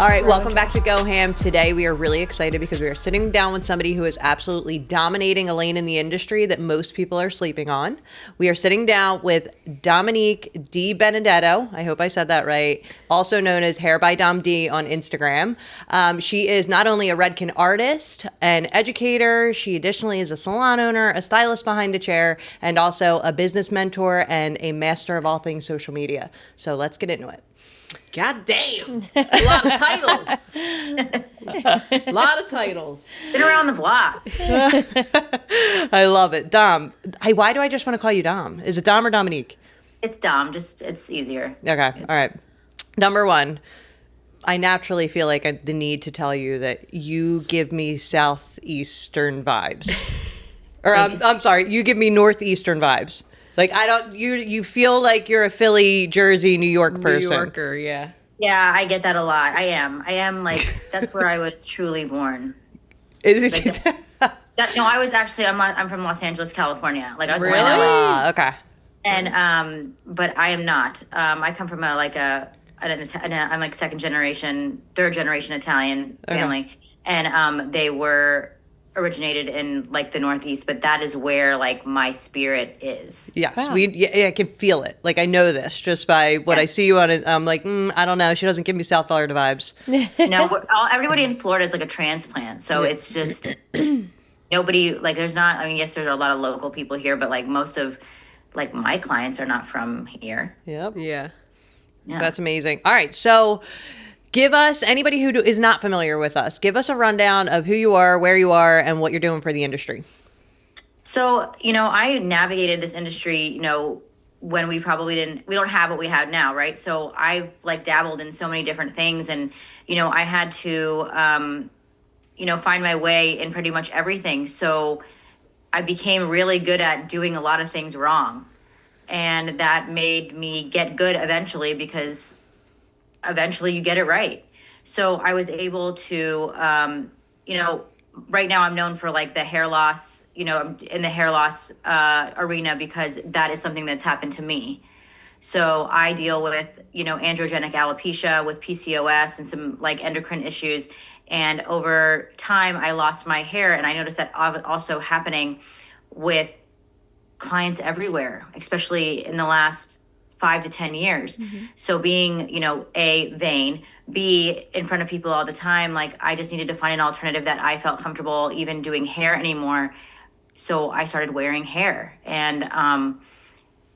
All right, welcome back to Go Ham. Today we are really excited because we are sitting down with somebody who is absolutely dominating a lane in the industry that most people are sleeping on. We are sitting down with Dominique D. Benedetto. I hope I said that right. Also known as Hair by Dom D on Instagram. She is not only a Redken artist, an educator, she additionally is a salon owner, a stylist behind the chair, and also a business mentor and a master of all things social media. So let's get into it. God damn. A lot of titles. A lot of titles. Been around the block. I love it. Dom. Hey, why do I just want to call you Dom? Is it Dom or Dominique? It's Dom. Just, it's easier. Okay. All right. Number one, I naturally feel like the need to tell you that you give me southeastern vibes. Or I'm sorry, you give me northeastern vibes. Like, I don't, you feel like you're a Philly, Jersey, New York person. New Yorker, yeah. Yeah, I get that a lot. I am like, that's where I was truly born. Like No, I was actually, I'm from Los Angeles, California. Like, I was Really? born in LA. Okay. And, but I am not. I come from I'm like third generation Italian family. And they were originated in like the Northeast, but that is where like my spirit is. Yes, wow. I can feel it. Like, I know this just by what I see you on it. I'm like, I don't know. She doesn't give me South Florida vibes. No, everybody in Florida is like a transplant. So it's just nobody, like there's not, I mean, yes, there's a lot of local people here, but like most of like my clients are not from here. Yep. Yeah. That's amazing. All right. So give us, anybody who is not familiar with us, give us a rundown of who you are, where you are, and what you're doing for the industry. So, I navigated this industry, when we don't have what we have now, right? So I've like dabbled in so many different things and, I had to, find my way in pretty much everything. So I became really good at doing a lot of things wrong. And that made me get good eventually because eventually you get it right. So I was able to, right now I'm known for like the hair loss, I'm in the hair loss arena because that is something that's happened to me. So I deal with, androgenic alopecia with PCOS and some like endocrine issues. And over time I lost my hair and I noticed that also happening with clients everywhere, especially in the last 5 to 10 years. Mm-hmm. So being, A, vain, B, in front of people all the time, like I just needed to find an alternative that I felt comfortable even doing hair anymore. So I started wearing hair and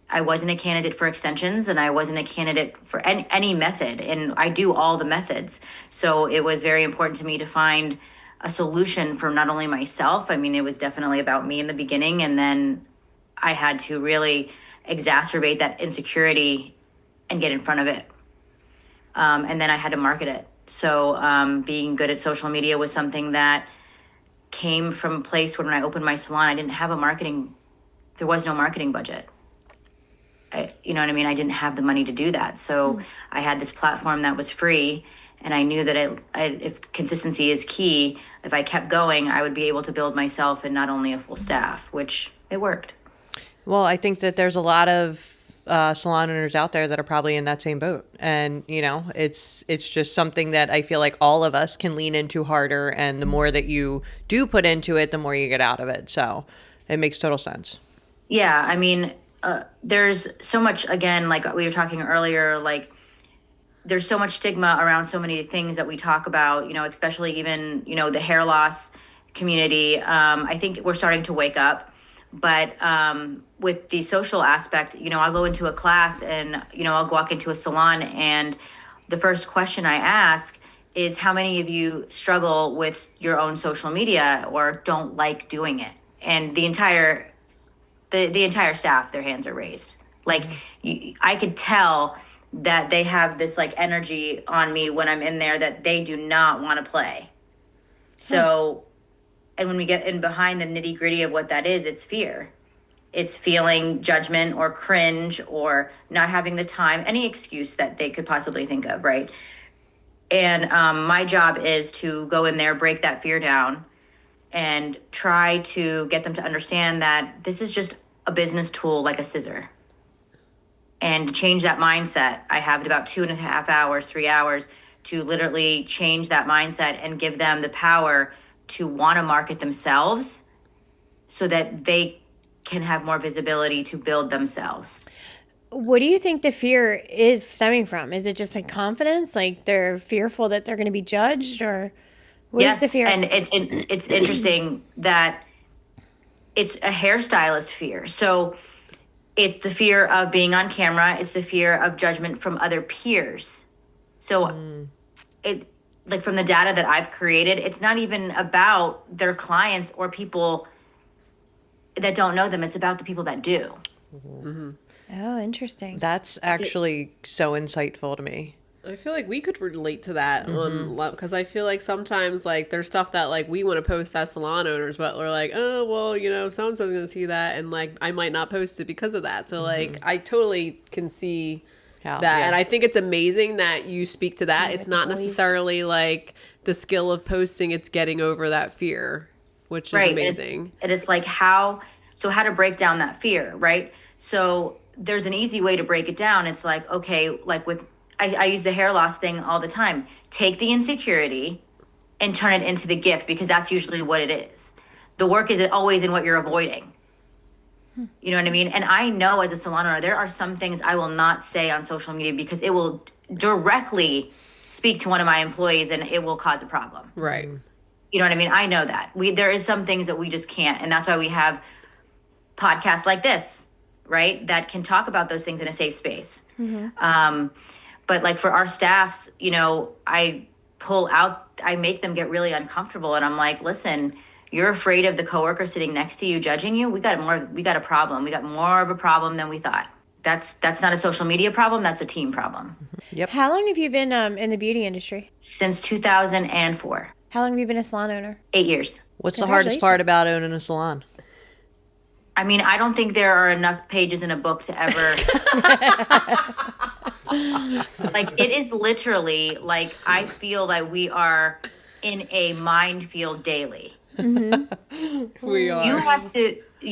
I wasn't a candidate for extensions and I wasn't a candidate for any method. And I do all the methods. So it was very important to me to find a solution for not only myself. I mean, it was definitely about me in the beginning. And then I had to really exacerbate that insecurity and get in front of it. And then I had to market it. So being good at social media was something that came from a place where when I opened my salon, I didn't have there was no marketing budget. You know what I mean? I didn't have the money to do that. So I had this platform that was free. And I knew that if consistency is key, if I kept going, I would be able to build myself and not only a full staff, which it worked. Well, I think that there's a lot of salon owners out there that are probably in that same boat. And, it's just something that I feel like all of us can lean into harder. And the more that you do put into it, the more you get out of it. So it makes total sense. Yeah. I mean, there's so much, again, like we were talking earlier, like there's so much stigma around so many things that we talk about, especially even, the hair loss community. I think we're starting to wake up. But with the social aspect, I'll go into a class and, I'll walk into a salon and the first question I ask is how many of you struggle with your own social media or don't like doing it? And the entire staff, their hands are raised. Like I could tell that they have this like energy on me when I'm in there that they do not want to play. So... And when we get in behind the nitty gritty of what that is, it's fear. It's feeling judgment or cringe or not having the time, any excuse that they could possibly think of, right? And my job is to go in there, break that fear down, and try to get them to understand that this is just a business tool like a scissor. And to change that mindset, I have about 2.5 hours, 3 hours to literally change that mindset and give them the power to want to market themselves so that they can have more visibility to build themselves. What do you think the fear is stemming from? Is it just a confidence? Like they're fearful that they're going to be judged, or what is the fear? And it's interesting that it's a hairstylist fear. So it's the fear of being on camera. It's the fear of judgment from other peers. So it, like, from the data that I've created, it's not even about their clients or people that don't know them. It's about the people that do. Oh, interesting. That's actually so insightful to me. I feel like we could relate to that because I feel like sometimes like there's stuff that like we want to post as salon owners, but we're like, oh, well, you know, so-and-so's going to see that. And like, I might not post it because of that. So like, I totally can see that. Yeah. And I think it's amazing that you speak to that. It's not necessarily like the skill of posting. It's getting over that fear, which is amazing. And it's like how to break down that fear, right? So there's an easy way to break it down. It's like, okay, like I use the hair loss thing all the time. Take the insecurity and turn it into the gift, because that's usually what it is. The work is always in what you're avoiding. You know what I mean? And I know as a salon owner, there are some things I will not say on social media because it will directly speak to one of my employees and it will cause a problem. Right. You know what I mean? I know that. There is some things that we just can't. And that's why we have podcasts like this, right? That can talk about those things in a safe space. But like for our staffs, you know, I make them get really uncomfortable. And I'm like, listen, you're afraid of the coworker sitting next to you judging you. We got a problem. We got more of a problem than we thought. That's not a social media problem. That's a team problem. Yep. How long have you been in the beauty industry? Since 2004. How long have you been a salon owner? 8 years. What's the hardest part about owning a salon? I mean, I don't think there are enough pages in a book to ever. Like, it is literally like I feel that we are in a minefield daily. We are. You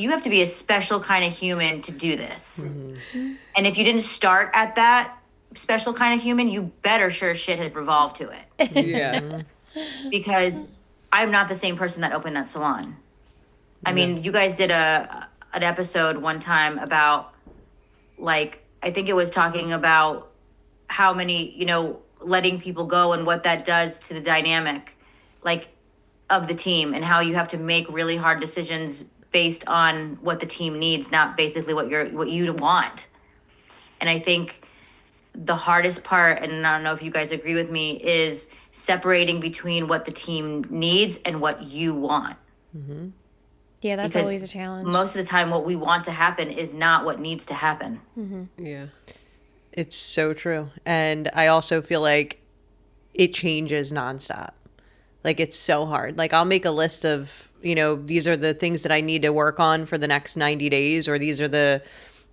have to be a special kind of human to do this. And if you didn't start at that special kind of human, you better sure as shit have evolved to it. Yeah. Because I'm not the same person that opened that salon. I mean, you guys did an episode one time about, like, I think it was talking about how many, you know, letting people go and what that does to the dynamic, like, of the team, and how you have to make really hard decisions based on what the team needs, not basically what you want. And I think the hardest part, and I don't know if you guys agree with me, is separating between what the team needs and what you want. Yeah, that's Because always a challenge. most of the time what we want to happen is not what needs to happen. Yeah. It's so true. And I also feel like it changes nonstop. Like, it's so hard. Like, I'll make a list of, you know, these are the things that I need to work on for the next 90 days, or these are the,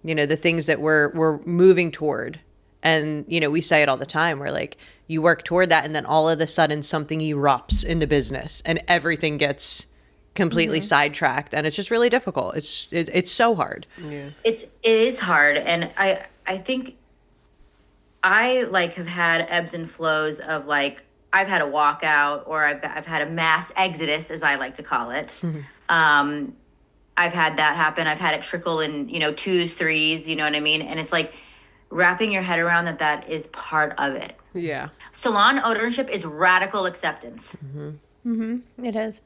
you know, the things that we're moving toward. And, you know, we say it all the time. We're like, you work toward that, and then all of a sudden something erupts into business and everything gets completely sidetracked, and it's just really difficult. It's so hard. Yeah. It is hard, and I think I like have had ebbs and flows of, like, I've had a walkout, or I've had a mass exodus, as I like to call it. I've had that happen. I've had it trickle in, you know, 2s, 3s, you know what I mean? And it's like wrapping your head around that is part of it. Yeah. Salon ownership is radical acceptance. It is.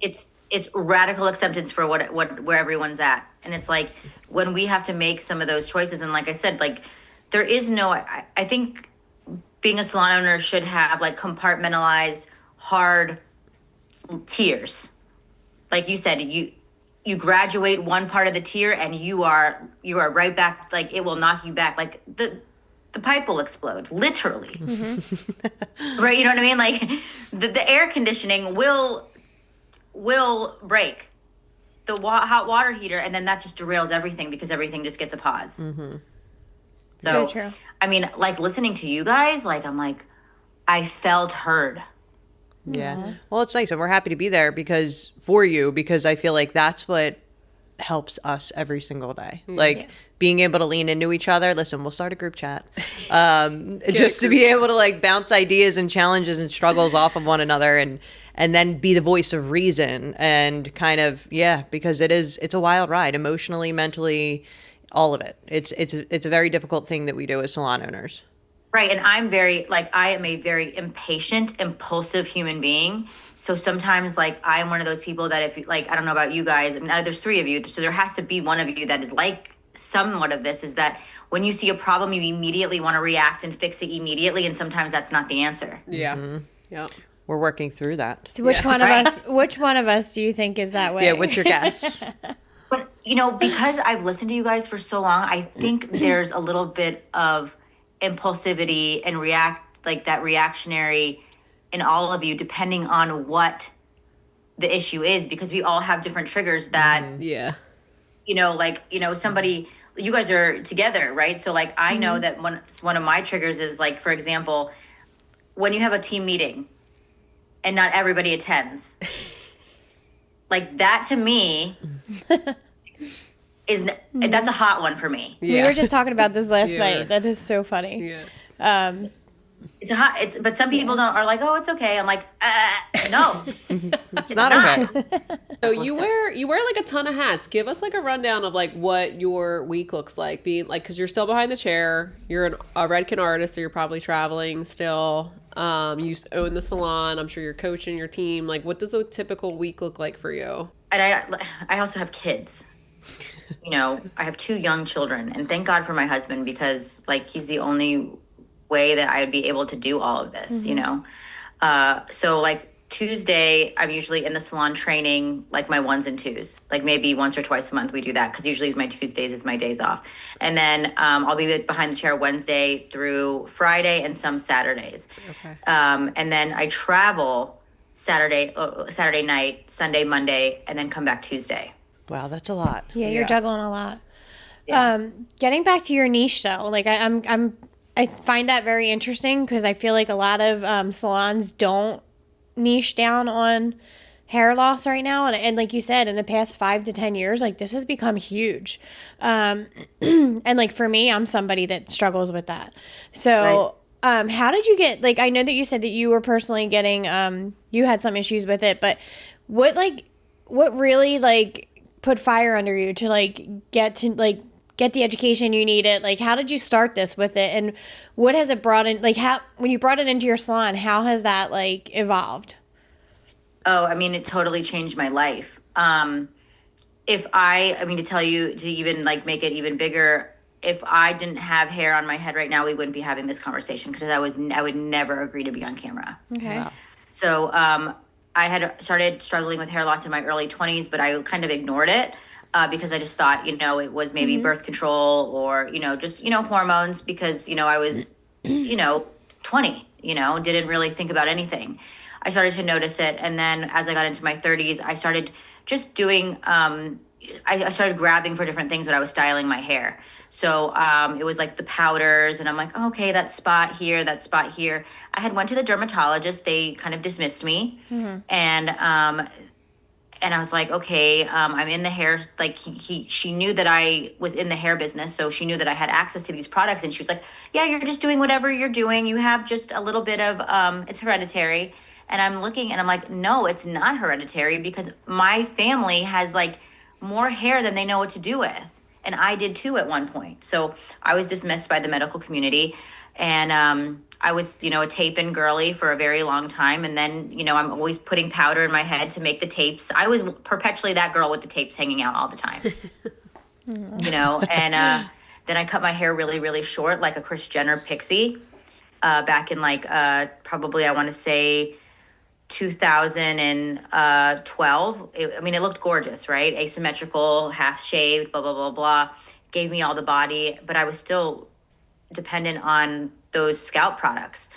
It's radical acceptance for where everyone's at. And it's like when we have to make some of those choices, and like I said, like, there is no, I think being a salon owner should have, like, compartmentalized hard tiers. Like you said, you graduate one part of the tier and you are right back, like, it will knock you back, like the pipe will explode, literally. Right? You know what I mean? Like, the air conditioning will break, the hot water heater, and then that just derails everything because everything just gets a pause. So true. I mean, like, listening to you guys, like, I'm like, I felt heard. Yeah. Well, it's nice, and we're happy to be there because I feel like that's what helps us every single day. Like, being able to lean into each other. Listen, we'll start a group chat. Just to be able to like bounce ideas and challenges and struggles off of one another and then be the voice of reason and kind of, because it's a wild ride emotionally, mentally, all of it. It's a very difficult thing that we do as salon owners. Right. And I am a very impatient, impulsive human being. So sometimes like I am one of those people that if like, I don't know about you guys, I mean, there's 3 of you. So there has to be one of you that is like somewhat of this, is that when you see a problem, you immediately want to react and fix it immediately. And sometimes that's not the answer. Yeah. Mm-hmm. Yeah. We're working through that. So which one of us do you think is that way? Yeah. What's your guess? But, because I've listened to you guys for so long, I think there's a little bit of impulsivity and that reactionary in all of you, depending on what the issue is, because we all have different triggers that, somebody, you guys are together, right? So like, I know that one of my triggers is like, for example, when you have a team meeting and not everybody attends, like that to me that's a hot one for me. We were just talking about this last night. That is so funny. But some people are like, oh, it's okay. I'm like, no, it's not okay. So you wear like a ton of hats. Give us like a rundown of like what your week looks like. Being like, because you're still behind the chair. You're a Redken artist, so you're probably traveling still. You own the salon. I'm sure you're coaching your team. Like, what does a typical week look like for you? And I also have kids. I have 2 young children, and thank God for my husband, because like he's the only way that I would be able to do all of this, so like Tuesday, I'm usually in the salon training like my 1s and 2s, like maybe once or twice a month we do that, because usually my Tuesdays is my days off. And then I'll be behind the chair Wednesday through Friday and some Saturdays. Okay. And then I travel Saturday night, Sunday, Monday, and then come back Tuesday. Wow, that's a lot. Yeah, you're juggling a lot. Yeah. Getting back to your niche though, like I find that very interesting, because I feel like a lot of salons don't niche down on hair loss right now, and like you said, in the past 5 to 10 years, like this has become huge. And like for me, I'm somebody that struggles with that. So how did you get, like, I know that you said that you were personally getting you had some issues with it, but what really like put fire under you to like get the education you needed? Like, how did you start this with it, and what has it brought in? Like, how, when you brought it into your salon, how has that like evolved? Oh, I mean, it totally changed my life. To tell you, to even like make it even bigger, if I didn't have hair on my head right now, we wouldn't be having this conversation, because I would never agree to be on camera. Okay. Wow. So I had started struggling with hair loss in my early 20s, but I kind of ignored it. Because I just thought, it was maybe birth control or, just, hormones, because, I was, 20, didn't really think about anything. I started to notice it. And then as I got into my 30s, I started just doing, I started grabbing for different things when I was styling my hair. So it was like the powders, and I'm like, oh, okay, that spot here, that spot here. I had went to the dermatologist. They kind of dismissed me. And I was like, okay, I'm in the hair. Like she knew that I was in the hair business, so she knew that I had access to these products. And she was like, yeah, you're just doing whatever you're doing. You have just a little bit of, it's hereditary. And I'm looking and I'm like, no, it's not hereditary, because my family has like more hair than they know what to do with. And I did too at one point. So I was dismissed by the medical community. And I was, a tape-in girly for a very long time. And then, I'm always putting powder in my head to make the tapes. I was perpetually that girl with the tapes hanging out all the time, and then I cut my hair really, really short, like a Kris Jenner pixie, back in like, probably, I want to say 2012. It looked gorgeous, right? Asymmetrical, half shaved, blah, blah, blah, blah. Gave me all the body, but I was still dependent on those scalp products.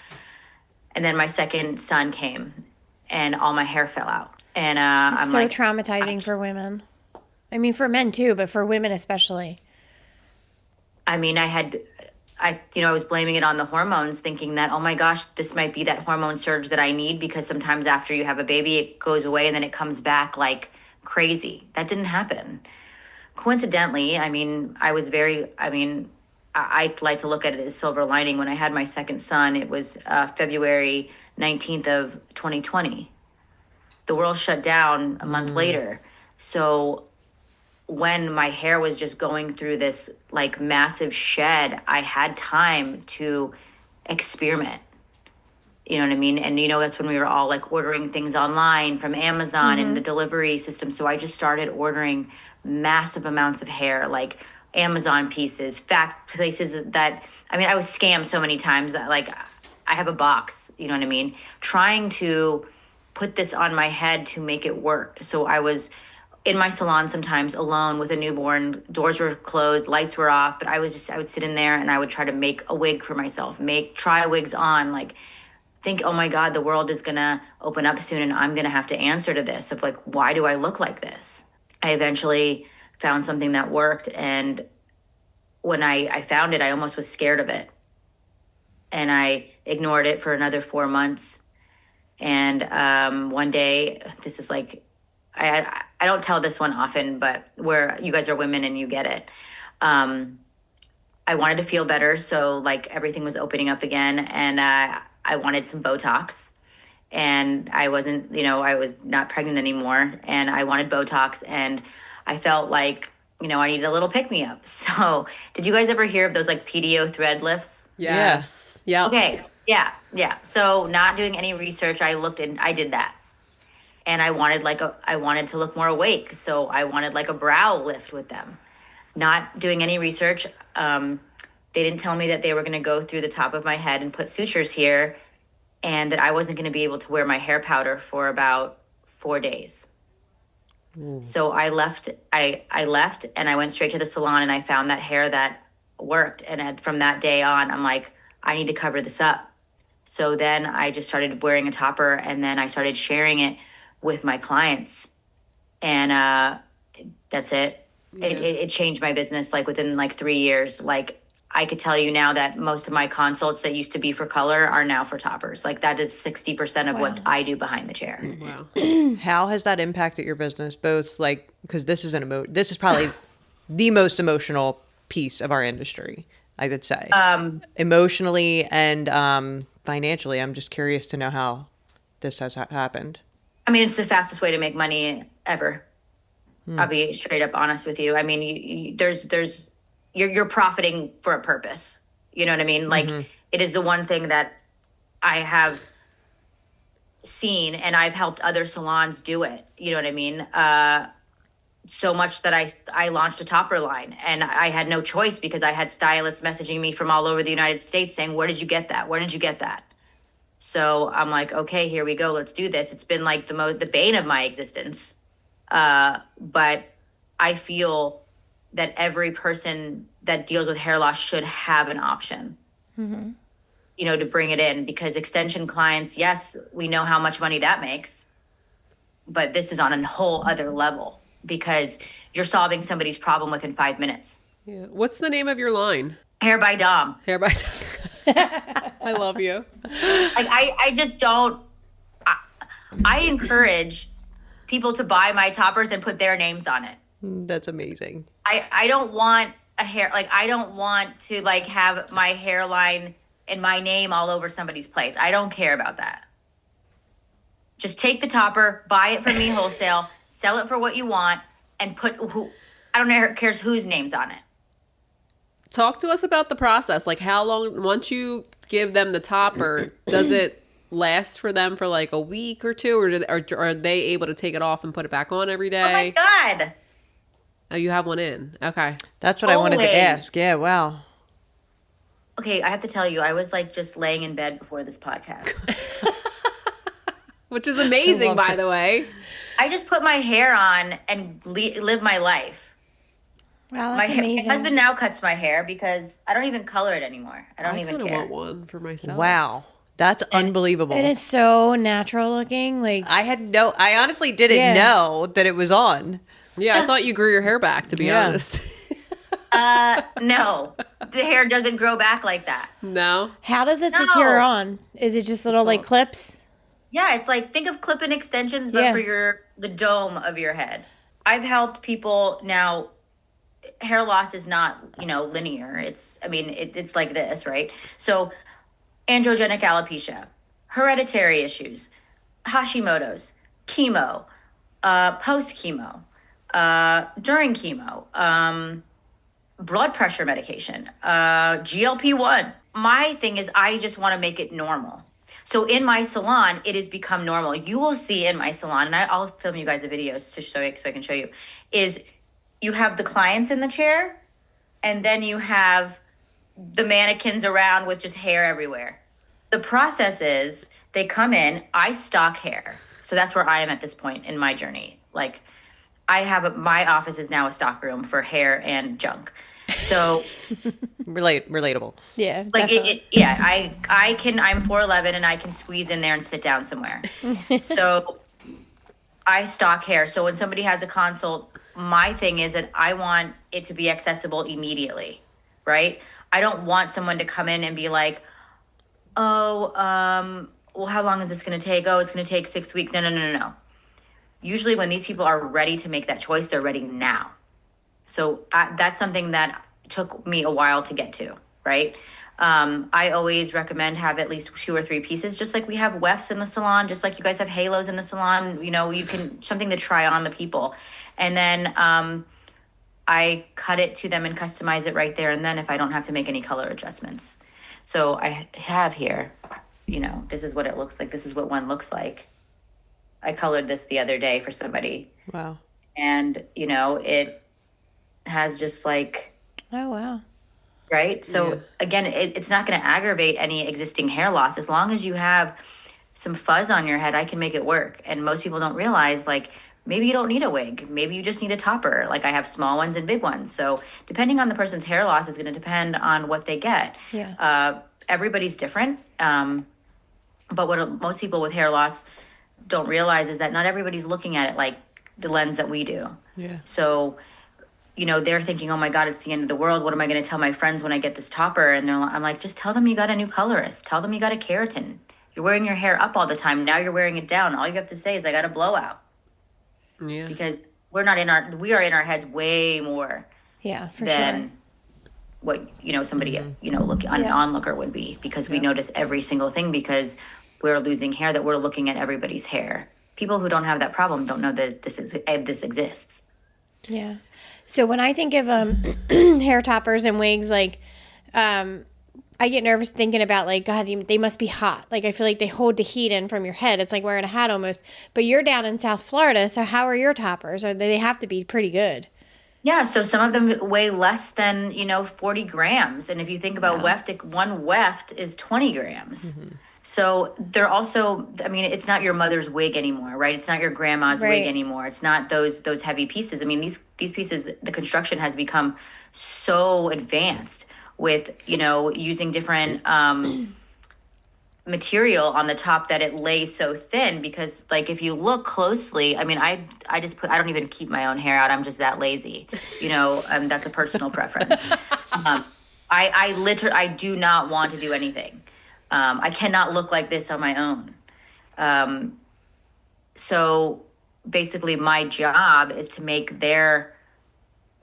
And then my second son came and all my hair fell out. And I'm so like, traumatizing for women. I mean, for men too, but for women especially. I was blaming it on the hormones, thinking that, oh my gosh, this might be that hormone surge that I need, because sometimes after you have a baby, it goes away and then it comes back like crazy. That didn't happen. coincidentally, I mean, I like to look at it as silver lining. When I had my second son, it was February 19th of 2020. The world shut down a month later. So when my hair was just going through this like massive shed, I had time to experiment. You know what I mean? And that's when we were all like ordering things online from Amazon and the delivery system. So I just started ordering massive amounts of hair, like Amazon pieces, fact places that, I mean, I was scammed so many times. Like I have a box, you know what I mean? Trying to put this on my head to make it work. So I was in my salon sometimes alone with a newborn, doors were closed, lights were off, but I would sit in there and I would try to make a wig for myself, try wigs on, like think, oh my God, the world is gonna open up soon and I'm gonna have to answer to this of like, why do I look like this? I eventually found something that worked. And when I found it, I almost was scared of it. And I ignored it for another 4 months. And one day, this is like, I don't tell this one often, but where you guys are women and you get it. I wanted to feel better. So like everything was opening up again. And I wanted some Botox. And I wasn't, I was not pregnant anymore. And I wanted Botox. And I felt like, I needed a little pick-me-up. So did you guys ever hear of those like PDO thread lifts? Yes. Yeah. Okay. Yeah. Yeah. So not doing any research, I did that. And I wanted to look more awake. So I wanted like a brow lift with them. Not doing any research. They didn't tell me that they were going to go through the top of my head and put sutures here and that I wasn't going to be able to wear my hair powder for about 4 days. So I left and I went straight to the salon and I found that hair that worked. And from that day on, I'm like, I need to cover this up. So then I just started wearing a topper and then I started sharing it with my clients. And that's it. Yeah. It changed my business like within like 3 years. Like I could tell you now that most of my consults that used to be for color are now for toppers. Like that is 60% of what I do behind the chair. Wow. How has that impacted your business? Both like, because this is this is probably the most emotional piece of our industry, I would say. Emotionally and financially. I'm just curious to know how this has happened. I mean, it's the fastest way to make money ever. I'll be straight up honest with you. I mean, you're profiting for a purpose. You know what I mean? Like it is the one thing that I have seen and I've helped other salons do it. You know what I mean? So much that I launched a topper line and I had no choice because I had stylists messaging me from all over the United States saying, where did you get that? Where did you get that? So I'm like, okay, here we go. Let's do this. It's been like the bane of my existence. But I feel that every person that deals with hair loss should have an option, to bring it in, because extension clients, yes, we know how much money that makes, but this is on a whole other level because you're solving somebody's problem within 5 minutes. Yeah. What's the name of your line? Hair by Dom. Hair by Dom. I love you. Like I just don't, I encourage people to buy my toppers and put their names on it. That's amazing. I don't want I don't want to like have my hairline and my name all over somebody's place. I don't care about that. Just take the topper, buy it from me wholesale, sell it for what you want, and I don't know, cares whose name's on it. Talk to us about the process. Like how long, once you give them the topper, does it last for them for like a week or two, or are they able to take it off and put it back on every day? Oh my God. Oh, you have one in. Okay. That's what I wanted to ask. Yeah, wow. Okay, I have to tell you, I was like just laying in bed before this podcast. Which is amazing, by the way. I just put my hair on and live my life. Wow, that's amazing. My husband now cuts my hair because I don't even color it anymore. I don't even care. I want one for myself. Wow. That's unbelievable. It is so natural looking. Like I honestly didn't know that it was on. Yeah, I thought you grew your hair back, to be honest. No. The hair doesn't grow back like that. No? How does it secure on? Is it just little like clips? Yeah, it's like, think of clip-in extensions, but for the dome of your head. I've helped people now hair loss is not, linear. It's like this, right? So androgenic alopecia, hereditary issues, Hashimoto's, chemo, post chemo, during chemo, blood pressure medication, GLP-1. My thing is, I just want to make it normal. So in my salon, it has become normal. You will see in my salon, and I'll film you guys a video so I can show you, is you have the clients in the chair, and then you have the mannequins around with just hair everywhere. The process is they come in, I stock hair. So that's where I am at this point in my journey. Like, my office is now a stock room for hair and junk. So Relatable. Yeah, like definitely. I'm 4'11" and I can squeeze in there and sit down somewhere. So I stock hair. So when somebody has a consult, my thing is that I want it to be accessible immediately, right? I don't want someone to come in and be like, oh, well, how long is this going to take? Oh, it's going to take 6 weeks. No. Usually when these people are ready to make that choice, they're ready now. So that's something that took me a while to get to, right? I always recommend have at least 2 or 3 pieces, just like we have wefts in the salon, just like you guys have halos in the salon. You can something to try on the people. And then I cut it to them and customize it right there and then if I don't have to make any color adjustments. So I have here, this is what it looks like. This is what one looks like. I colored this the other day for somebody. Wow. And, it has just like, Oh, wow. right? So again, it's not going to aggravate any existing hair loss. As long as you have some fuzz on your head, I can make it work. And most people don't realize, like, maybe you don't need a wig. Maybe you just need a topper. Like, I have small ones and big ones. So depending on the person's hair loss is going to depend on what they get. Yeah. Everybody's different. But what most people with hair loss don't realize is that not everybody's looking at it like the lens that we do. Yeah. So they're thinking, oh my God, it's the end of the world. What am I going to tell my friends when I get this topper? And I'm like, just tell them you got a new colorist. Tell them you got a keratin. You're wearing your hair up all the time. Now you're wearing it down. All you have to say is I got a blowout. Yeah. Because we are in our heads way more Yeah, for than sure. what, somebody, an Yeah. onlooker would be, because we notice every single thing because we're losing hair, that we're looking at everybody's hair. People who don't have that problem don't know that this exists. Yeah. So when I think of hair toppers and wigs, like I get nervous thinking about, like, God, they must be hot. Like, I feel like they hold the heat in from your head. It's like wearing a hat almost. But you're down in South Florida, so how are your toppers? They have to be pretty good. Yeah, so some of them weigh less than 40 grams, and if you think about one weft is 20 grams. So they're also, it's not your mother's wig anymore, right? It's not your grandma's Right. wig anymore. It's not those heavy pieces. These pieces, the construction has become so advanced with using different material on the top that it lays so thin, because like if you look closely, I just I don't even keep my own hair out. I'm just that lazy, that's a personal preference. I do not want to do anything. I cannot look like this on my own. So basically my job is to make that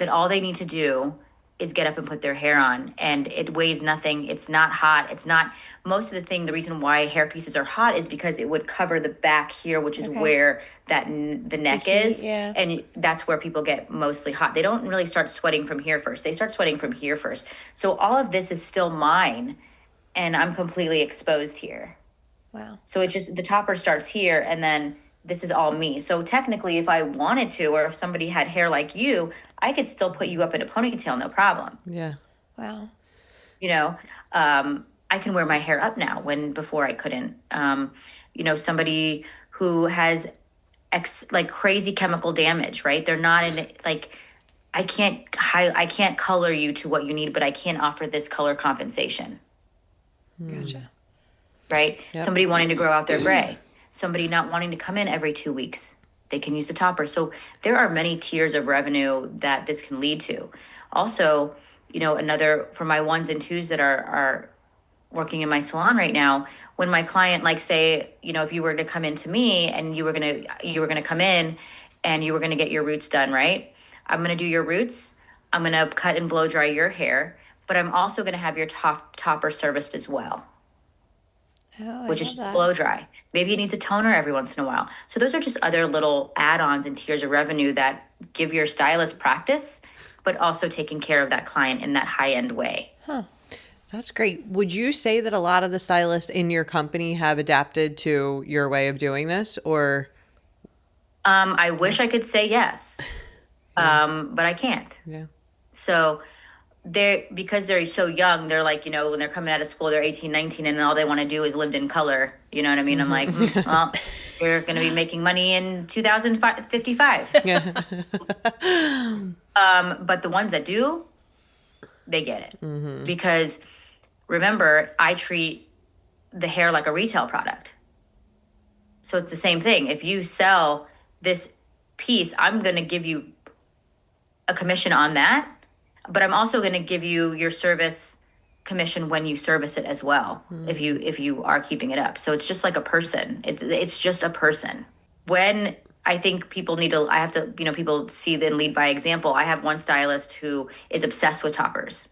all they need to do is get up and put their hair on, and it weighs nothing. It's not hot. It's not, most of the reason why hair pieces are hot is because it would cover the back here, which is where the neck is. Yeah. And that's where people get mostly hot. They don't really start sweating from here first. They start sweating from here first. So all of this is still mine, and I'm completely exposed here. Wow. So it just, the topper starts here, and then this is all me. So technically, if I wanted to, or if somebody had hair like you, I could still put you up in a ponytail, no problem. Yeah. Wow. I can wear my hair up now when before I couldn't. Somebody who has crazy chemical damage, right? They're not in like, I can't color you to what you need, but I can offer this color compensation. Gotcha. Right? Yep. Somebody wanting to grow out their gray, somebody not wanting to come in every 2 weeks, they can use the topper. So there are many tiers of revenue that this can lead to. Also, another, for my ones and twos that are working in my salon right now, when my client, like, say, if you were to come into me and you were gonna come in and you were gonna get your roots done, right? I'm gonna do your roots. I'm going to cut and blow dry your hair, but I'm also going to have your topper serviced as well, Oh, which I is love just that. blow dry. Maybe it needs a toner every once in a while. So those are just other little add-ons and tiers of revenue that give your stylist practice, but also taking care of that client in that high-end way. That's great. Would you say that a lot of the stylists in your company have adapted to your way of doing this, or? I wish I could say yes, but I can't. Yeah. So because they're so young, they're like, when they're coming out of school, they're 18, 19, and all they want to do is lived in color. You know what I mean? I'm like, well, you're going to be making money in 2055. But the ones that do, they get it. Because remember, I treat the hair like a retail product. So it's the same thing. If you sell this piece, I'm going to give you a commission on that, but I'm also going to give you your service commission when you service it as well, if you are keeping it up. So it's just like a person. It's just a person. When I think people I have to, people see and lead by example. I have one stylist who is obsessed with toppers.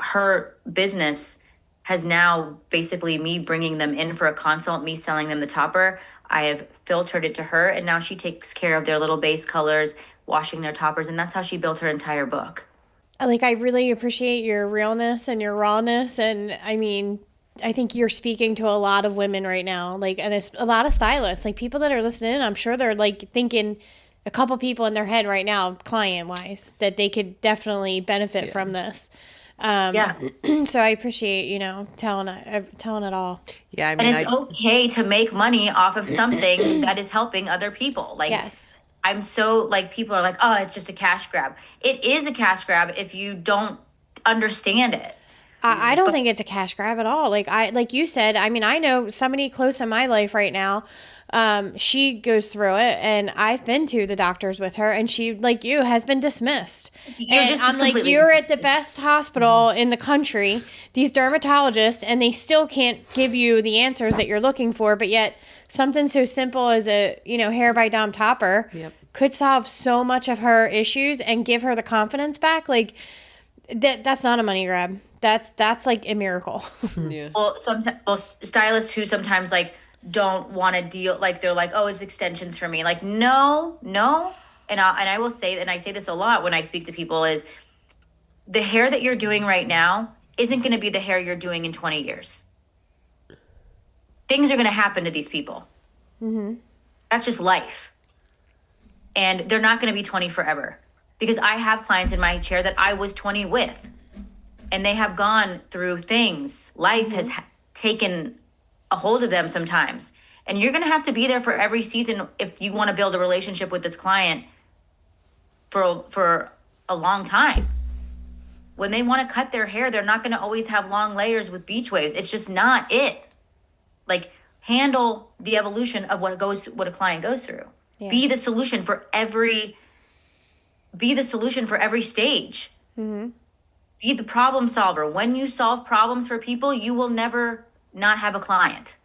Her business has now basically me bringing them in for a consult, me selling them the topper. I have filtered it to her, and now she takes care of their little base colors, washing their toppers, and that's how she built her entire book. Like, I really appreciate your realness and your rawness. And I mean, I think you're speaking to a lot of women right now, like, and it's a lot of stylists, like people that are listening in. I'm sure they're like thinking a couple people in their head right now, client wise, that they could definitely benefit from this. Yeah. So I appreciate, telling it all. Yeah. I mean, And it's okay to make money off of something that is helping other people. Like, Yes. I'm so, like, people are like, oh, it's just a cash grab. It is a cash grab if you don't understand it. I don't think it's a cash grab at all. Like you said, I mean, I know somebody close in my life right now. She goes through it, and I've been to the doctors with her, and she, like you, has been dismissed. And I'm like, you're at the best hospital in the country, these dermatologists, and they still can't give you the answers that you're looking for. But yet, something so simple as a hair by Dom topper could solve so much of her issues and give her the confidence back. Like that's not a money grab. That's like a miracle. Yeah. Well, stylists who sometimes like don't want to deal, like they're like, oh, it's extensions for me. Like, no. And I will say, and I say this a lot when I speak to people, is the hair that you're doing right now isn't going to be the hair you're doing in 20 years. Things are going to happen to these people. That's just life. And they're not going to be 20 forever. Because I have clients in my chair that I was 20 with. And they have gone through things. Life has taken a hold of them sometimes. And you're going to have to be there for every season if you want to build a relationship with this client for a long time. When they want to cut their hair, they're not going to always have long layers with beach waves. It's just not it. Like, handle the evolution of what a client goes through. Yeah. Be the solution for every stage. Be the problem solver. When you solve problems for people, you will never not have a client.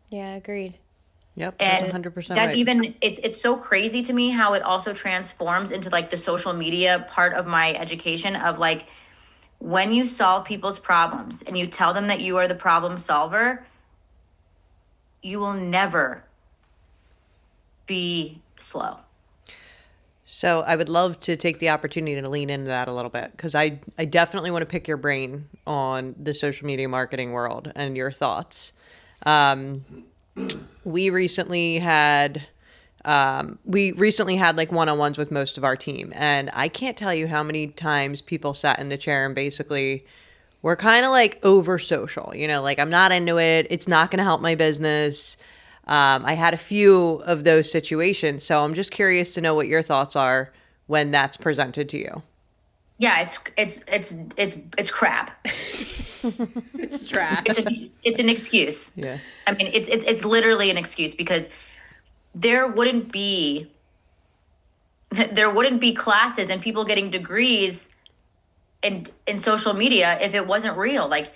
Yeah, agreed. Yep, that's And 100% that right. even it's so crazy to me how it also transforms into like the social media part of my education of like, when you solve people's problems and you tell them that you are the problem solver, you will never be slow. So I would love to take the opportunity to lean into that a little bit, because I definitely want to pick your brain on the social media marketing world and your thoughts. We recently had like one-on-ones with most of our team, and I can't tell you how many times people sat in the chair and basically were kind of like over social, like, I'm not into it. It's not going to help my business. I had a few of those situations, so I'm just curious to know what your thoughts are when that's presented to you. Yeah, it's crap. It's trash. It's an excuse. Yeah. I mean, it's literally an excuse, because there wouldn't be classes and people getting degrees in social media if it wasn't real. Like,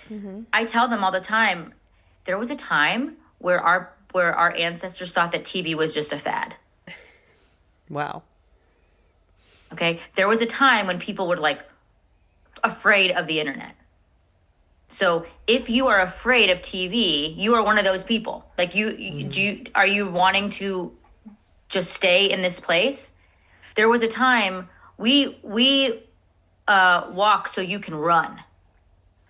I tell them all the time, there was a time where our ancestors thought that TV was just a fad. Wow. Okay. There was a time when people were like afraid of the internet. So if you are afraid of TV, you are one of those people. Like are you wanting to just stay in this place? There was a time we walk so you can run.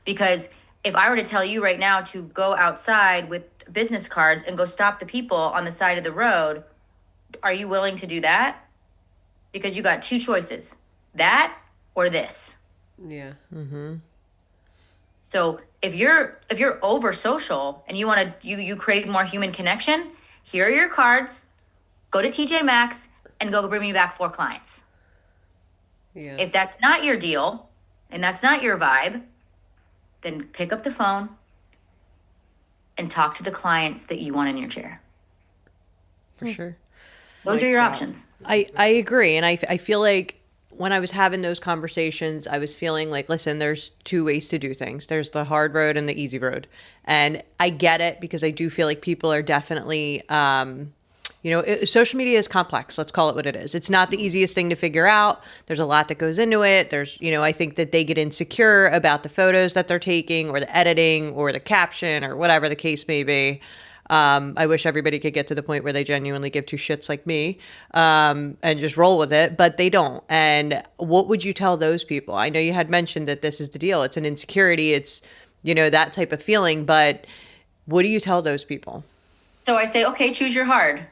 Because if I were to tell you right now to go outside with business cards and go stop the people on the side of the road, are you willing to do that? Because you got two choices, that or this. Yeah. So if you're over social and you want to you crave more human connection, here are your cards. Go to TJ Maxx and go bring me back 4 clients. Yeah. If that's not your deal and that's not your vibe, then pick up the phone and talk to the clients that you want in your chair. For sure. Those are your options. I agree. And I feel like when I was having those conversations, I was feeling like, listen, there's 2 ways to do things. There's the hard road and the easy road. And I get it because I do feel like people are definitely, social media is complex. Let's call it what it is. It's not the easiest thing to figure out. There's a lot that goes into it. There's, I think that they get insecure about the photos that they're taking or the editing or the caption or whatever the case may be. I wish everybody could get to the point where they genuinely give 2 shits like me, and just roll with it, but they don't. And what would you tell those people? I know you had mentioned that this is the deal. It's an insecurity. It's, that type of feeling, but what do you tell those people? So I say, okay, choose your hard.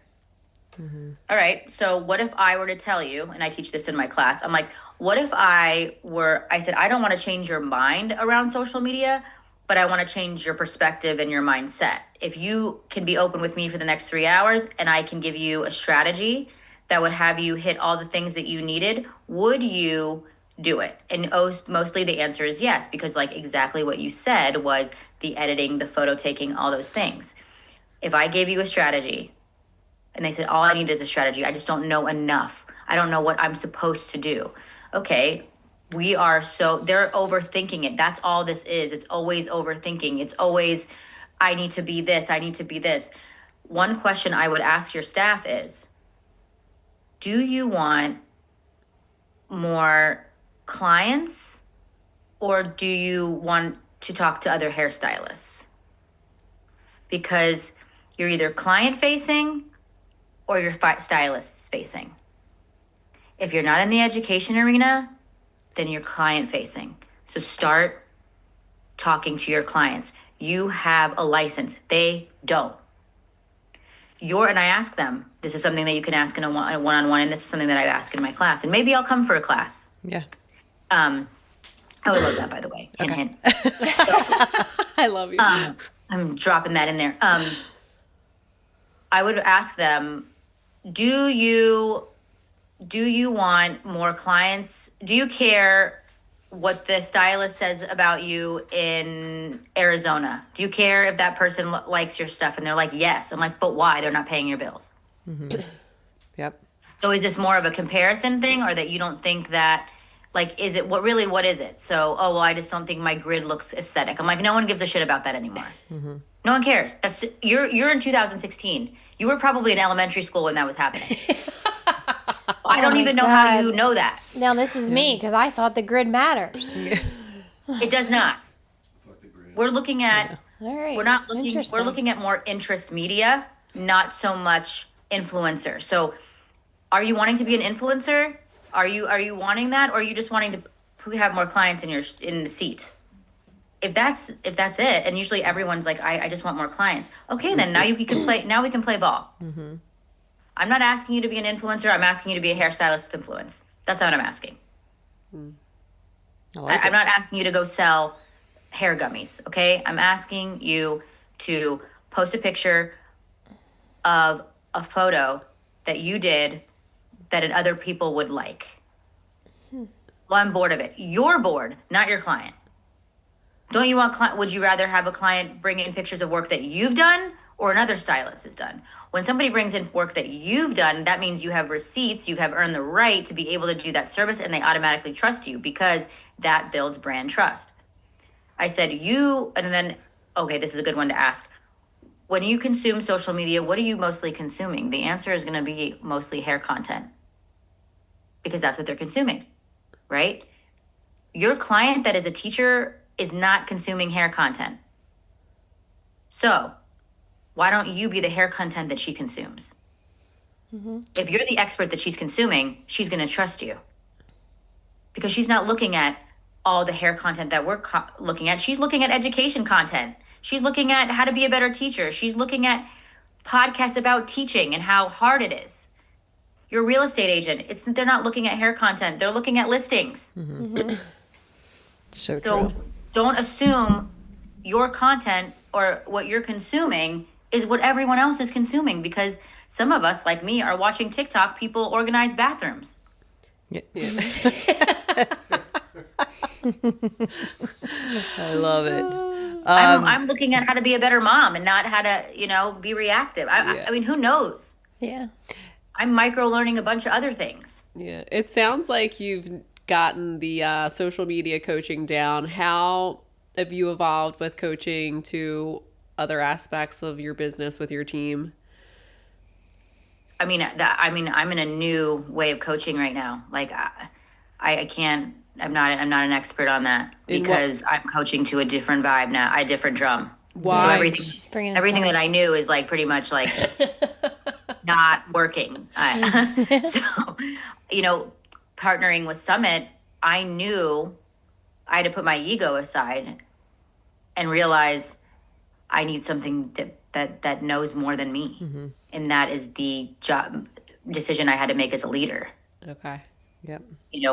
All right. So what if I were to tell you, and I teach this in my class, I'm like, what if I said, I don't want to change your mind around social media, but I want to change your perspective and your mindset. If you can be open with me for the next 3 hours and I can give you a strategy that would have you hit all the things that you needed, would you do it? And mostly the answer is yes, because like exactly what you said was the editing, the photo taking, all those things. If I gave you a strategy and they said, all I need is a strategy, I just don't know enough, I don't know what I'm supposed to do. Okay, they're overthinking it. That's all this is. It's always overthinking. It's always, I need to be this, I need to be this. One question I would ask your staff is, do you want more clients or do you want to talk to other hairstylists? Because you're either client facing or you're stylist facing. If you're not in the education arena, then you're client facing. So start talking to your clients. You have a license. They don't. And I ask them, this is something that you can ask in a one-on-one, and this is something that I ask in my class. And maybe I'll come for a class. Yeah. I would love that, by the way. Hint, hint. I love you. I'm dropping that in there. I would ask them, do you want more clients? Do you care what the stylist says about you in Arizona? Do you care if that person likes your stuff? And they're like, yes. I'm like, but why? They're not paying your bills. Yep. So is this more of a comparison thing, or that you don't think that, like, what is it? So, I just don't think my grid looks aesthetic. I'm like, no one gives a shit about that anymore. No one cares. You're in 2016. You were probably in elementary school when that was happening. I don't even know how you know that. Now this is me, because I thought the grid matters. It does not. We're looking at, All right. we're looking at more interest media, not so much influencer. So are you wanting to be an influencer? Are you wanting that, or are you just wanting to have more clients in the seat? If that's it, and usually everyone's like, I just want more clients. Okay, then now we can play ball. I'm not asking you to be an influencer. I'm asking you to be a hairstylist with influence. That's what I'm asking. I'm not asking you to go sell hair gummies, okay? I'm asking you to post a picture of a photo that you did that other people would like. Well, I'm bored of it. You're bored, not your client. Don't you want would you rather have a client bring in pictures of work that you've done or another stylist has done? When somebody brings in work that you've done, that means you have receipts, you have earned the right to be able to do that service, and they automatically trust you because that builds brand trust. I said, okay, this is a good one to ask. When you consume social media, what are you mostly consuming? The answer is going to be mostly hair content. because that's what they're consuming, right? Your client that is a teacher is not consuming hair content. So why don't you be the hair content that she consumes? If you're the expert that she's consuming, she's going to trust you because she's not looking at all the hair content that we're looking at. She's looking at education content. She's looking at how to be a better teacher. She's looking at podcasts about teaching and how hard it is. Your real estate agent, they're not looking at hair content. They're looking at listings. So So true. don't assume your content or what you're consuming is what everyone else is consuming, because some of us, like me, are watching TikTok people organize bathrooms. Yeah. I love it. I'm looking at how to be a better mom and not how to, be reactive. I mean, who knows? Yeah. I'm micro learning a bunch of other things. Yeah. It sounds like you've gotten the social media coaching down. How have you evolved with coaching to other aspects of your business with your team? I'm in a new way of coaching right now. Like I can't, I'm not an expert on that because I'm coaching to a different vibe now, a different drum. Why? So She's bringing us everything up. that I knew is like pretty much like not working. So, partnering with Summit, I knew I had to put my ego aside and realize I need something that knows more than me. And that is the decision I had to make as a leader. Okay. Yep.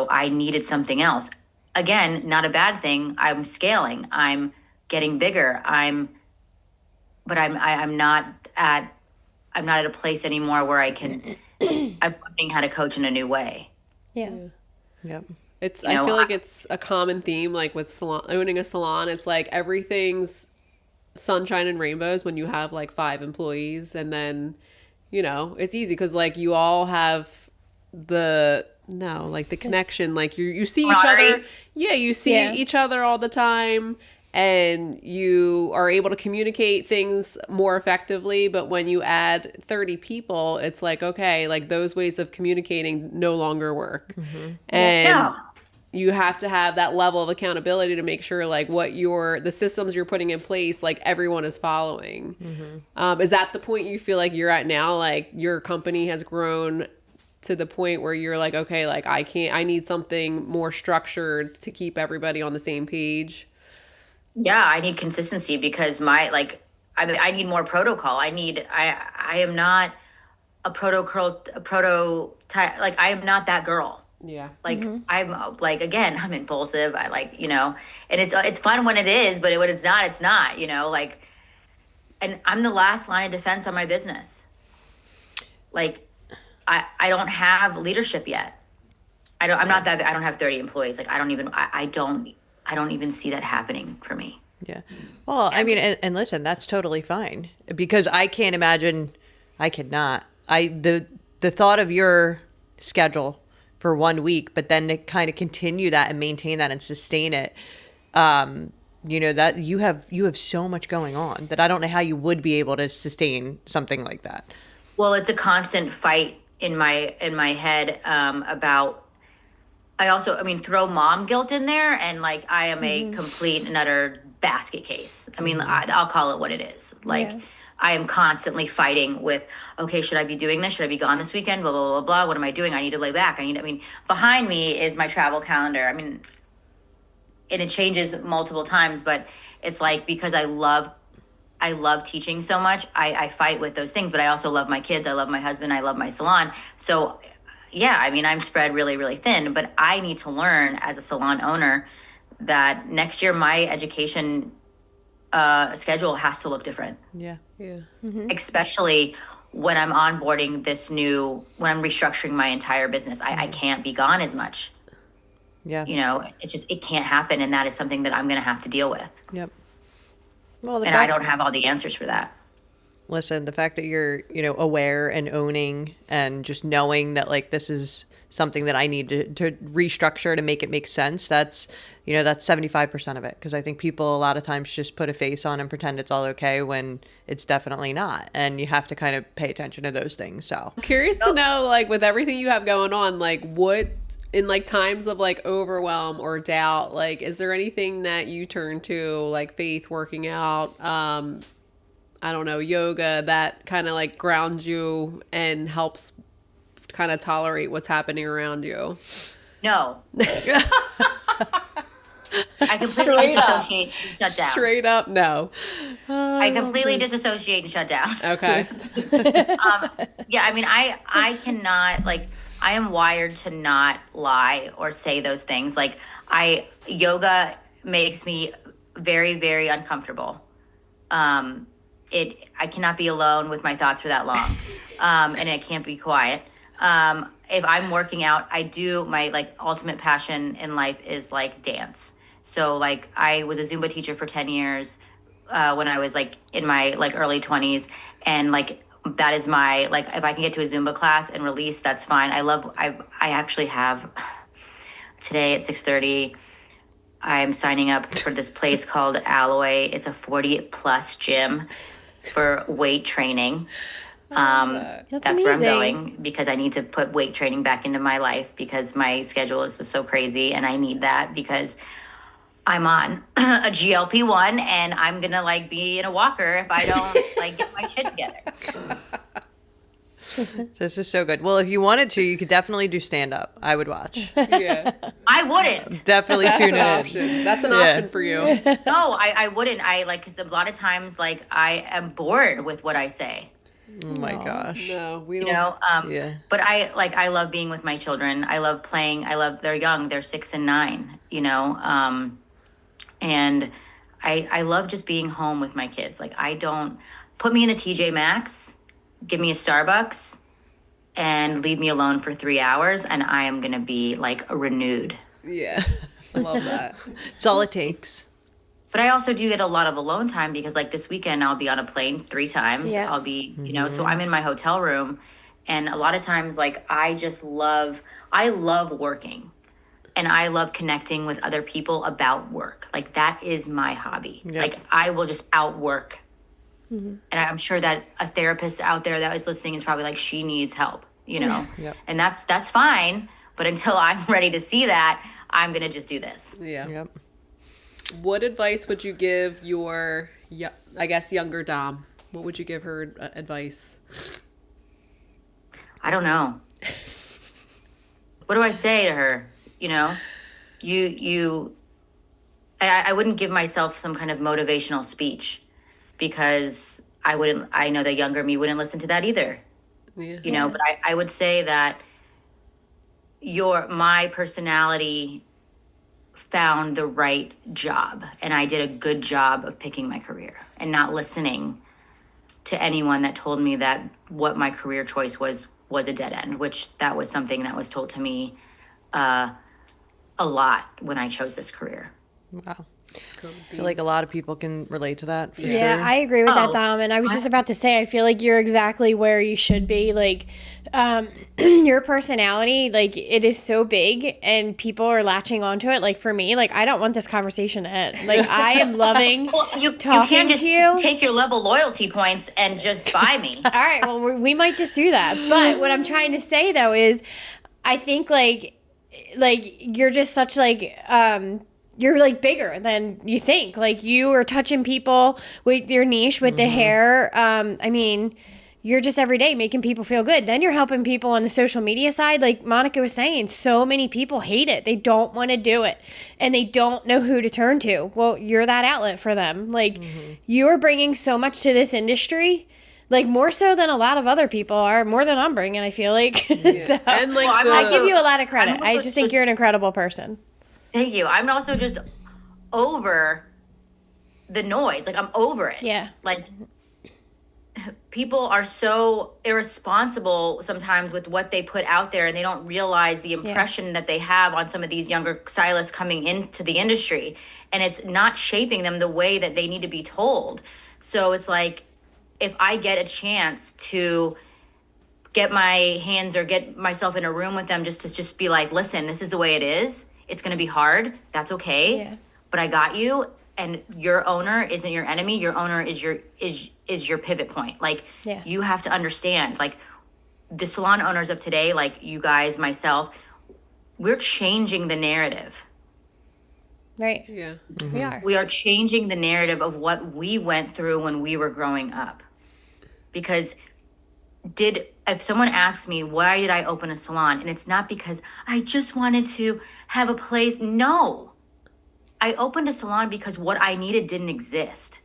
I needed something else. Again, not a bad thing. I'm scaling. I'm getting bigger. But I'm not at a place anymore where I can. I'm learning how to coach in a new way. Yeah. Yep. I feel like it's a common theme, like with owning a salon. It's like everything's sunshine and rainbows when you have like 5 employees, and then it's easy because like you all have the connection, like you see each other. Yeah, you see each other all the time, and you are able to communicate things more effectively. But when you add 30 people, it's like, okay, like those ways of communicating no longer work. And you have to have that level of accountability to make sure like the systems you're putting in place, like everyone is following. Is that the point you feel like you're at now? Like your company has grown to the point where you're like, okay, like I need something more structured to keep everybody on the same page. Yeah, I need consistency because I need more protocol. I am not a prototype. Like I am not that girl. Yeah. Like I'm like, again, I'm impulsive. I like, and it's fun when it is, but when it's not, it's not, like, and I'm the last line of defense on my business. Like I don't have leadership yet. I don't have 30 employees. Like I don't even see that happening for me. Yeah. Well, I mean, and listen, that's totally fine because I can't imagine, I could not. The thought of your schedule for 1 week, but then to kind of continue that and maintain that and sustain it, that you have so much going on that I don't know how you would be able to sustain something like that. Well, it's a constant fight in my head about. I also, throw mom guilt in there, and like I am a complete and utter basket case. I'll call it what it is. Like I am constantly fighting with, okay, should I be doing this? Should I be gone this weekend? Blah, blah, blah, blah. What am I doing? I need to lay back. Behind me is my travel calendar. And it changes multiple times, but it's like, because I love teaching so much, I fight with those things, but I also love my kids. I love my husband. I love my salon. So yeah, I'm spread really, really thin, but I need to learn as a salon owner that next year my education schedule has to look different. Yeah. Yeah. Especially when I'm onboarding when I'm restructuring my entire business. I can't be gone as much. Yeah. It can't happen. And that is something that I'm going to have to deal with. Yep. Well, I don't have all the answers for that. Listen, the fact that you're, aware and owning and just knowing that like this is something that I need to restructure to make it make sense, that's 75% of it. Because I think people a lot of times just put a face on and pretend it's all okay when it's definitely not. And you have to kind of pay attention to those things. So Curious to know, like, with everything you have going on, like, what in like times of like overwhelm or doubt, like, is there anything that you turn to, like faith, working out, I don't know, yoga, that kind of like grounds you and helps kind of tolerate what's happening around you? No. I completely disassociate and shut down. Straight up, no. I completely disassociate and shut down. Okay. Yeah, I mean, I cannot, like, I am wired to not lie or say those things. Like, yoga makes me very, very uncomfortable. I cannot be alone with my thoughts for that long. And it can't be quiet. If I'm working out, my like ultimate passion in life is like dance. So like I was a Zumba teacher for 10 years when I was like in my like early 20s, and like that is my, like, if I can get to a Zumba class and release, that's fine. I actually have today at 6:30, I'm signing up for this place called Alloy. It's a 40+ gym for weight training. That's where I'm amazing. going because I need to put weight training back into my life because my schedule is just so crazy, and I need that because I'm on a GLP-1 and I'm gonna like be in a walker if I don't like get my shit together. this is so good. Well, if you wanted to, you could definitely do stand up. I would watch. Yeah. I wouldn't. Definitely That's tune an in. option. That's an option for you. No, I wouldn't. I like, because a lot of times like I am bored with what I say. Oh my gosh. No, we You don't. know, Yeah. but I love being with my children. I love playing. They're young. They're 6 and 9, you know, and I love just being home with my kids. Like, I don't put me in a TJ Maxx, give me a Starbucks, and leave me alone for 3 hours, and I am going to be like renewed. Yeah. I love that. It's all it takes. But I also do get a lot of alone time because like this weekend I'll be on a plane 3 times. Yeah. I'll be, you know, so I'm in my hotel room, and a lot of times like I love working, and I love connecting with other people about work. Like that is my hobby. Yep. Like I will just outwork. And I'm sure that a therapist out there that is listening is probably like, she needs help, you know? Yep. And that's fine. But until I'm ready to see that, I'm going to just do this. Yeah. Yep. What advice would you give your, I guess, younger Dom? What would you give her advice? I don't know. What do I say to her? You know, I wouldn't give myself some kind of motivational speech because I know the younger me wouldn't listen to that either, Yeah. you know, but I would say that my personality found the right job, and I did a good job of picking my career and not listening to anyone that told me that what my career choice was a dead end, which that was something that was told to me a lot when I chose this career. Wow. I feel like a lot of people can relate to that for Yeah, sure. I agree with that, Oh, Dom. And I was just about to say, I feel like you're exactly where you should be. Like, your personality, like, it is so big and people are latching onto it. Like, for me, like, I don't want this conversation to end. Like, I am loving Well, you talking can't just to you. take your level loyalty points and just buy me. All right, well, we might just do that. But what I'm trying to say, though, is I think, like you're just such, like, you're like bigger than you think. Like, you are touching people with your niche, with the hair. I mean, you're just every day making people feel good. Then you're helping people on the social media side. Like Monica was saying, so many people hate it. They don't want to do it and they don't know who to turn to. Well, you're that outlet for them. Like, you're bringing so much to this industry. Like, more so than a lot of other people are, more than I'm bringing, I feel like. So, And like I give you a lot of credit. I'm I also just think you're an incredible person. Thank you. I'm also just over the noise. Like, I'm over it. Yeah. Like, people are so irresponsible sometimes with what they put out there, and they don't realize the impression that they have on some of these younger stylists coming into the industry, and it's not shaping them the way that they need to be told. So it's like, if I get a chance to get my hands or get myself in a room with them just to just be like, listen, this is the way it is. It's going to be hard. That's okay. Yeah. But I got you. And your owner isn't your enemy. Your owner is your pivot point. Like, Yeah. you have to understand, like, the salon owners of today, like you guys, myself, we're changing the narrative. Right. Yeah. We are. We are changing the narrative of what we went through when we were growing up. Because if someone asks me, why did I open a salon? And it's not because I just wanted to have a place. No, I opened a salon because what I needed didn't exist.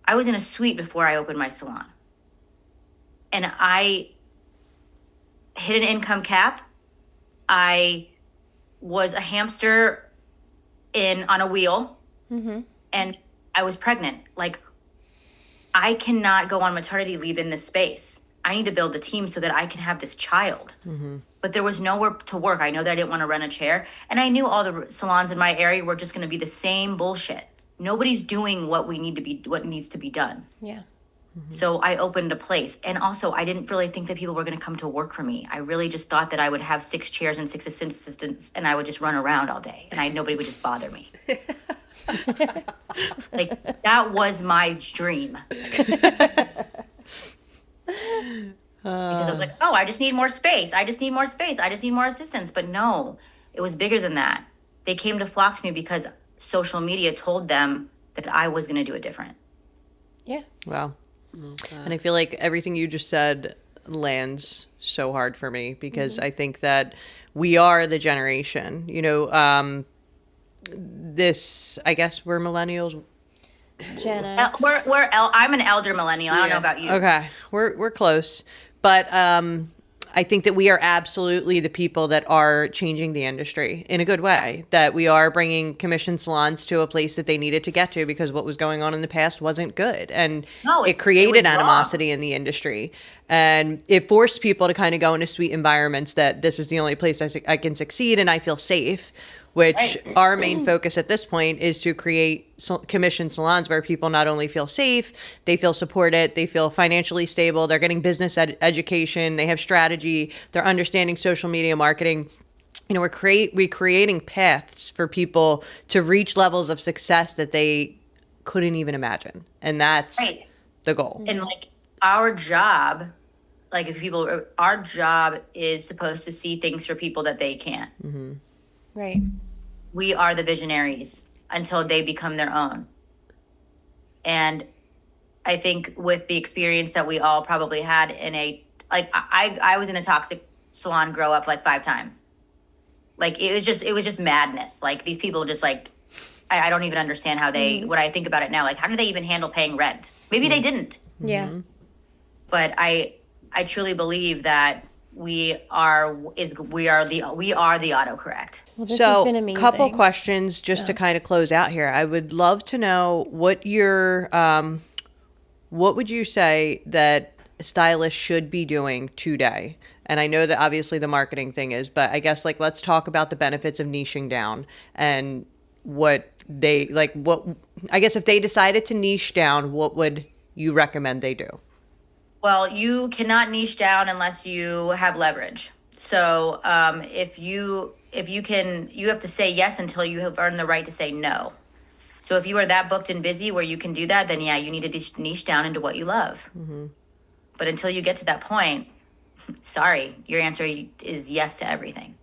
I was in a suite before I opened my salon. And I hit an income cap. I was a hamster on a wheel. And I was pregnant. Like, I cannot go on maternity leave in this space. I need to build a team so that I can have this child. But there was nowhere to work. I know that I didn't want to rent a chair. And I knew all the salons in my area were just going to be the same bullshit. Nobody's doing what needs to be done. Yeah. So I opened a place. And also, I didn't really think that people were going to come to work for me. I really just thought that I would have 6 chairs and 6 assistants and I would just run around all day and nobody would just bother me. Like, that was my dream. Because I was like, oh, I just need more space. I just need more space. I just need more assistance. But no, it was bigger than that. They came to flock to me because social media told them that I was going to do it different. Yeah. Wow. And I feel like everything you just said lands so hard for me because I think that we are the generation, I guess we're millennials. Gen X. I'm an elder millennial. I don't know about you. Okay. We're close. But I think that we are absolutely the people that are changing the industry in a good way, that we are bringing commission salons to a place that they needed to get to because what was going on in the past wasn't good. And it created animosity in the industry. And it forced people to kind of go into sweet environments that this is the only place I can succeed and I feel safe, which our main focus at this point is to create commission salons where people not only feel safe, they feel supported, they feel financially stable, they're getting business education, they have strategy, they're understanding social media marketing. We're creating paths for people to reach levels of success that they couldn't even imagine. And that's the goal. And like our job, our job is supposed to see things for people that they can't. Right. We are the visionaries until they become their own. And I think with the experience that we all probably had I was in a toxic salon grow up like 5 times. Like, it was just madness. Like, these people just like, I don't even understand how when I think about it now, like, how do they even handle paying rent? Maybe they didn't. Yeah. But I truly believe that we are the autocorrect. Well, this has been So, amazing. couple questions just to kind of close out here. I would love to know what would you say that stylists should be doing today? And I know that obviously the marketing thing is, but I guess let's talk about the benefits of niching down and I guess if they decided to niche down, what would you recommend they do? Well, you cannot niche down unless you have leverage. So if you have to say yes until you have earned the right to say no. So if you are that booked and busy where you can do that, then you need to niche down into what you love. But until you get to that point, sorry, your answer is yes to everything.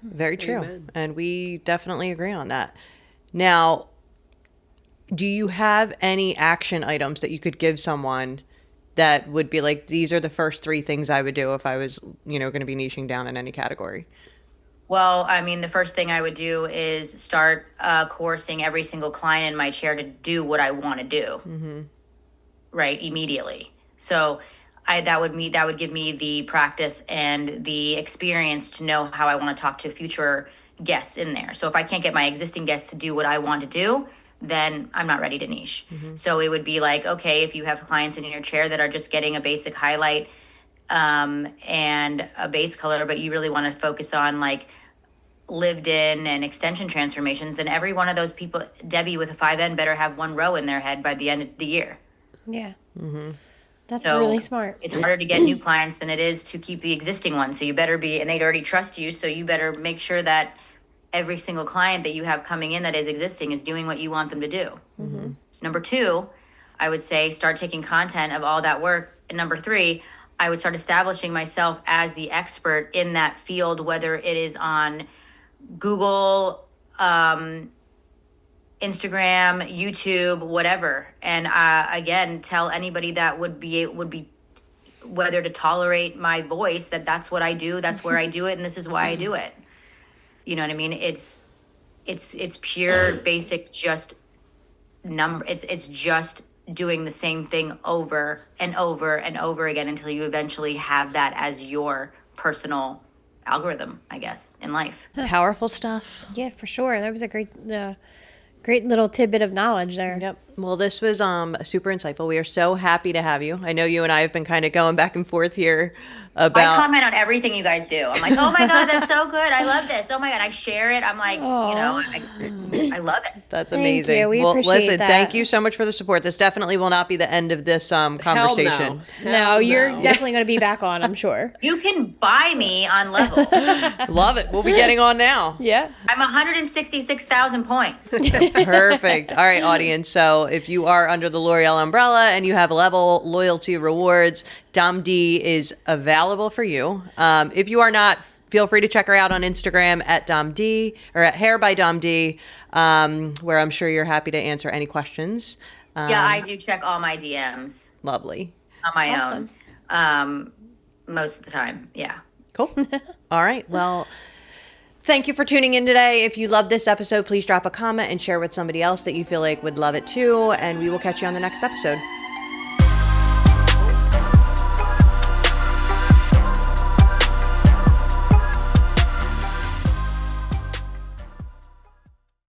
Very true. Amen. And we definitely agree on that. Now, do you have any action items that you could give someone that would be like, these are the first 3 things I would do if I was, going to be niching down in any category? Well, I mean, the first thing I would do is start coercing every single client in my chair to do what I want to do, right, immediately. So that would give me the practice and the experience to know how I want to talk to future guests in there. So if I can't get my existing guests to do what I want to do, then I'm not ready to niche. So it would be like, okay, if you have clients in your chair that are just getting a basic highlight and a base color, but you really want to focus on like lived in and extension transformations, then every one of those people, Debbie with a 5N, better have 1 row in their head by the end of the year. Yeah. That's So really smart. it's harder to get new clients than it is to keep the existing ones. So you better be, and they'd already trust you. So you better make sure that every single client that you have coming in that is existing is doing what you want them to do. Number two, I would say start taking content of all that work. And number three, I would start establishing myself as the expert in that field, whether it is on Google, Instagram, YouTube, whatever. And again, tell anybody that would be whether to tolerate my voice, that that's what I do, that's where I do it, and this is why I do it. You know what I mean? It's pure basic just number. It's just doing the same thing over and over and over again until you eventually have that as your personal algorithm, I guess, in life. Powerful stuff. Yeah, for sure. That was a great little tidbit of knowledge there. Yep. Well, this was super insightful. We are so happy to have you. I know you and I have been kind of going back and forth here about. I comment on everything you guys do. I'm like, oh my God, that's so good. I love this. Oh my God. I share it. I'm like, I love it. That's Thank amazing. you. We well, appreciate listen, that. thank you so much for the support. This definitely will not be the end of this conversation. No, you're definitely going to be back on, I'm sure. You can buy me on Level. Love it. We'll be getting on now. Yeah. I'm 166,000 points. Perfect. All right, audience. So if you are under the L'Oreal umbrella and you have Level loyalty rewards, Dom D is available for you. If you are not, feel free to check her out on Instagram at Dom D or at Hair by Dom D, where I'm sure you're happy to answer any questions. Yeah, I do check all my DMs Lovely. on my Awesome. own. Most of the time. Yeah. Cool. All right. Well, thank you for tuning in today. If you loved this episode, please drop a comment and share with somebody else that you feel like would love it too. And we will catch you on the next episode.